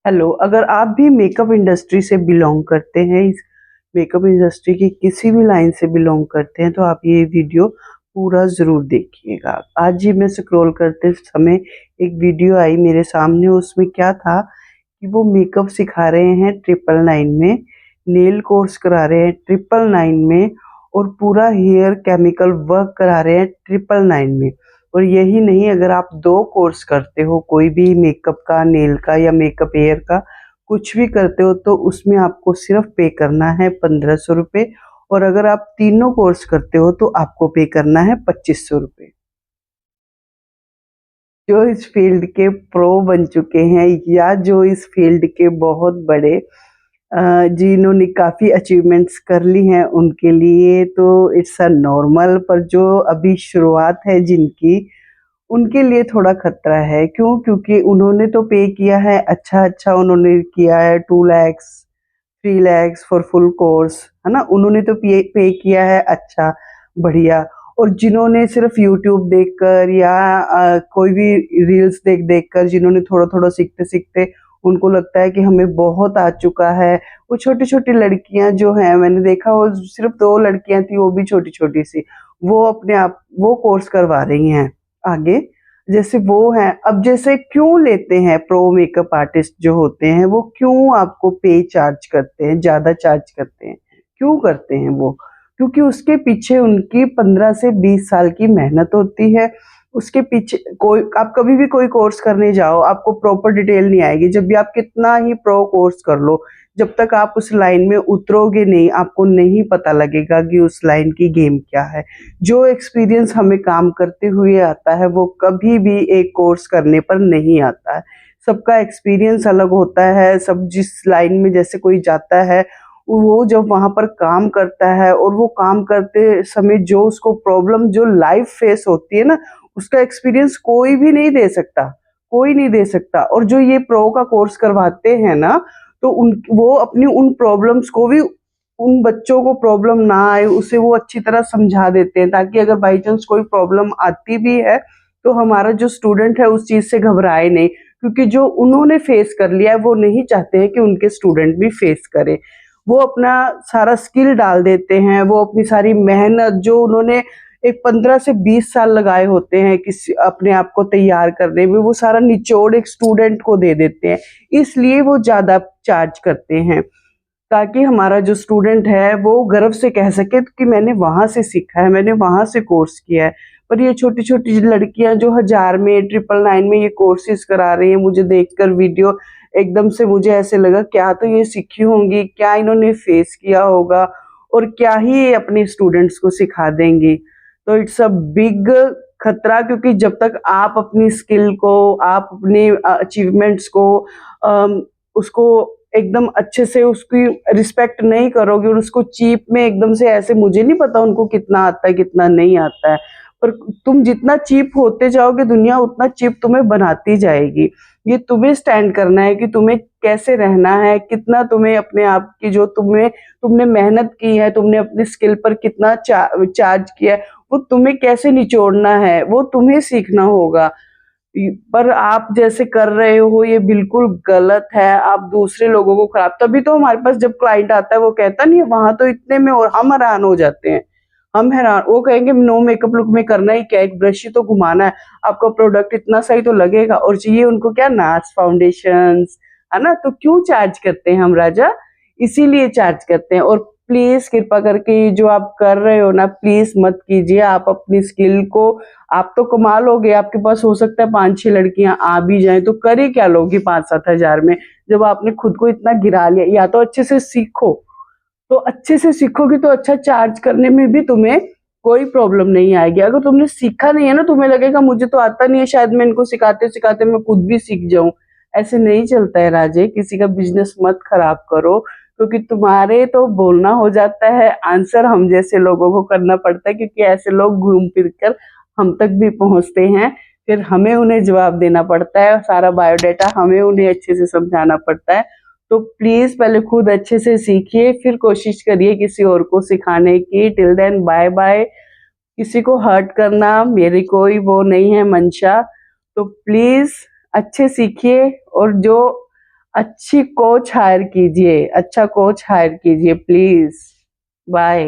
Hello, अगर आप भी मेकअप इंडस्ट्री से बिलॉन्ग करते हैं, इस मेकअप इंडस्ट्री की किसी भी लाइन से बिलॉन्ग करते हैं, तो आप ये वीडियो पूरा ज़रूर देखिएगा। आज ही मैं स्क्रॉल करते समय एक वीडियो आई मेरे सामने, उसमें क्या था कि वो मेकअप सिखा रहे हैं 999 में, नेल कोर्स करा रहे हैं 999 में और पूरा हेयर केमिकल वर्क करा रहे हैं 999 में। और यही नहीं, अगर आप 2 कोर्स करते हो, कोई भी मेकअप का, नेल का या मेकअप हेयर का कुछ भी करते हो, तो उसमें आपको सिर्फ पे करना है 1500 रुपये और अगर आप तीनों कोर्स करते हो तो आपको पे करना है 2500 रुपये। जो इस फील्ड के प्रो बन चुके हैं या जो इस फील्ड के बहुत बड़े जिन्होंने काफ़ी अचीवमेंट्स कर ली हैं, उनके लिए तो इट्स अ नॉर्मल, पर जो अभी शुरुआत है जिनकी, उनके लिए थोड़ा खतरा है। क्यों? क्योंकि उन्होंने तो पे किया है, अच्छा उन्होंने किया है 2 lakhs, 3 lakhs for full course, है ना? उन्होंने तो पे किया है अच्छा, बढ़िया। और जिन्होंने सिर्फ़ यूट्यूब देखकर या कोई भी रील्स देख कर जिन्होंने थोड़ा-थोड़ा सीखते-सीखते उनको लगता है कि हमें बहुत आ चुका है। वो छोटी-छोटी लड़कियाँ जो हैं, मैंने देखा वो सिर्फ़ 2 लड़कियाँ थी, वो भी छोटी-छोटी सी। वो अपने आप वो कोर्स करवा रही हैं आगे, जैसे वो हैं। अब जैसे क्यों लेते हैं प्रो मेकअप आर्टिस्ट जो होते हैं, वो क्यों आपको पे चार्ज करते हैं, ज़्यादा चार्ज करते हैं? क्यों करते हैं वो? क्योंकि उसके पीछे उनकी 15 से 20 साल की मेहनत होती है। उसके पीछे कोई आप कभी भी कोई कोर्स करने जाओ, आपको प्रॉपर डिटेल नहीं आएगी। जब भी आप कितना ही प्रो कोर्स कर लो, जब तक आप उस लाइन में उतरोगे नहीं, आपको नहीं पता लगेगा कि उस लाइन की गेम क्या है। जो एक्सपीरियंस हमें काम करते हुए आता है, वो कभी भी एक कोर्स करने पर नहीं आता है। सबका एक्सपीरियंस अलग होता है, सब जिस लाइन में जैसे कोई जाता है, वो जब वहाँ पर काम करता है और वो काम करते समय जो उसको प्रॉब्लम जो लाइफ़ फेस होती है ना, उसका एक्सपीरियंस कोई भी नहीं दे सकता, कोई नहीं दे सकता। और जो ये प्रो का कोर्स करवाते हैं ना, तो वो अपनी उन प्रॉब्लम्स को भी, उन बच्चों को प्रॉब्लम ना आए, उसे वो अच्छी तरह समझा देते हैं, ताकि अगर बाई चांस कोई प्रॉब्लम आती भी है, तो हमारा जो स्टूडेंट है उस चीज़ से घबराए नहीं, क्योंकि जो उन्होंने फेस कर लिया है, वो नहीं चाहते हैं कि उनके स्टूडेंट भी फेस करें। वो अपना सारा स्किल डाल देते हैं, वो अपनी सारी मेहनत जो उन्होंने एक 15 से 20 साल लगाए होते हैं किसी अपने आप को तैयार करने में, वो सारा निचोड़ एक स्टूडेंट को दे देते हैं। इसलिए वो ज़्यादा चार्ज करते हैं, ताकि हमारा जो स्टूडेंट है वो गर्व से कह सके कि मैंने वहाँ से सीखा है, मैंने वहाँ से कोर्स किया है। पर ये छोटी-छोटी लड़कियाँ जो 1000 में, 999 में ये कोर्सेज़ करा रही हैं, मुझे देखकर वीडियो एकदम से मुझे ऐसे लगा, क्या तो ये सीखी होंगी, क्या इन्होंने फेस किया होगा और क्या ही ये अपने स्टूडेंट्स को सिखा देंगी। तो इट्स अ बिग खतरा, क्योंकि जब तक आप अपनी स्किल को, आप अपने अचीवमेंट्स को उसको एकदम अच्छे से उसकी रिस्पेक्ट नहीं करोगे और उसको चीप में एकदम से ऐसे, मुझे नहीं पता उनको कितना आता है, कितना नहीं आता है, पर तुम जितना चीप होते जाओगे, दुनिया उतना चीप तुम्हें बनाती जाएगी। ये तुम्हें स्टैंड करना है कि तुम्हें कैसे रहना है, कितना तुम्हें अपने आप की जो तुमने मेहनत की है, तुमने अपनी स्किल पर कितना चार्ज किया है, वो तुम्हें कैसे निचोड़ना है, वो तुम्हें सीखना होगा। पर आप जैसे कर रहे हो ये बिल्कुल गलत है। आप दूसरे लोगों को खराब, तभी तो हमारे पास जब क्लाइंट आता है वो कहता नहीं है वहाँ तो इतने में, और हम हैरान हो जाते हैं। हम हैरान, वो कहेंगे नो मेकअप लुक में करना ही क्या है, एक ब्रश ही तो घुमाना है, आपका प्रोडक्ट इतना सही तो लगेगा, और चाहिए उनको क्या, नाच फाउंडेशंस, है ना? तो क्यों चार्ज करते हैं हम राजा? इसीलिए चार्ज करते हैं। और प्लीज कृपा करके ये जो आप कर रहे हो ना, प्लीज मत कीजिए। आप अपनी स्किल को, आप तो कमा लोगे, आपके पास हो सकता है 5-6 लड़कियां आ भी जाएं, तो कर ही क्या लोगी 5-7 हजार में, जब आपने खुद को इतना गिरा लिया। या तो अच्छे से सीखो, तो अच्छे से सीखोगी तो अच्छा चार्ज करने में भी तुम्हें कोई प्रॉब्लम नहीं आएगी। अगर तुमने सीखा नहीं है ना, तुम्हें लगेगा मुझे तो आता नहीं है, शायद मैं इनको सिखाते सिखाते मैं खुद भी सीख जाऊं। ऐसे नहीं चलता है राजे, किसी का बिजनेस मत खराब करो, क्योंकि तुम्हारे तो बोलना हो जाता है, आंसर हम जैसे लोगों को करना पड़ता है, क्योंकि ऐसे लोग घूम फिर कर हम तक भी पहुंचते हैं। फिर हमें उन्हें जवाब देना पड़ता है, सारा बायोडाटा हमें उन्हें अच्छे से समझाना पड़ता है। तो प्लीज पहले खुद अच्छे से सीखिए, फिर कोशिश करिए किसी और को सिखाने की। Till then bye bye. किसी को हर्ट करना मेरी कोई वो नहीं है मंशा। तो प्लीज अच्छे सीखिए, और जो अच्छी कोच हायर कीजिए, अच्छा कोच हायर कीजिए प्लीज। बाय।